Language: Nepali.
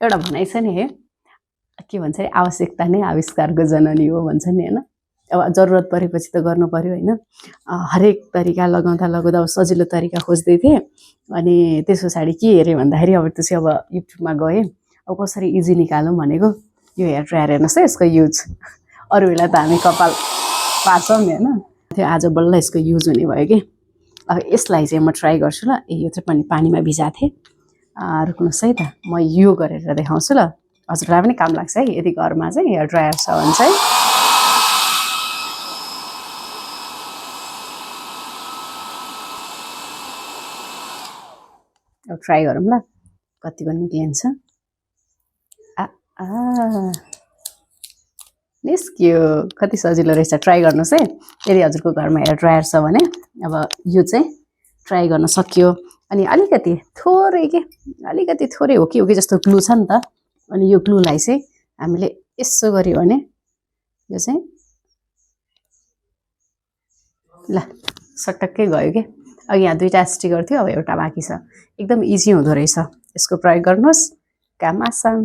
एउटा भनाइ छ नि है, के भन्छ अरे आवश्यकता नै आविष्कारको जननी हो भन्छ नि हैन। अब जरुरत परेपछि त गर्नु पर्यो हैन। हरेक तरिका लगाउँदा अब सजिलो तरिका खोज्दै थिएँ। अनि त्यस पछाडि के हेरेँ भन्दाखेरि अब त्यो चाहिँ अब युट्युबमा गएँ। अब कसरी इजी निकालौँ भनेको यो हेयर ड्रायर हेर्नुहोस् है यसको युज। अरू बेला त हामी कपाल पार्छौँ नि हैन, त्यो आज बल्ल यसको युज हुने भयो कि। अब यसलाई चाहिँ म ट्राई गर्छु ल। यो चाहिँ पनि पानीमा भिजाएको थिएँ। रुक्नुहोस् है त, म यो गरेर देखाउँछु ल। हजुरलाई पनि काम लाग्छ है यदि घरमा चाहिँ हेयर ड्रायर छ भने चाहिँ। अब ट्राई गरौँ ल कतिको निक्लिन्छ। निस्क्यो, कति सजिलो रहेछ। ट्राई गर्नुहोस् है यदि हजुरको घरमा हेयर ड्रायर छ भने। अब यो चाहिँ ट्राई गर्न सकियो। अनि अलिकति थोरै हो कि जस्तो ग्लु छ नि त। अनि यो ग्लुलाई चाहिँ हामीले यसो गर्यो भने यो चाहिँ ल सटक्कै गयो कि। अघि यहाँ 2टा स्टिकर थियो, अब एउटा बाँकी छ। एकदम इजी हुँदो रहेछ। यसको प्रयोग गर्नुहोस्, काम आसान।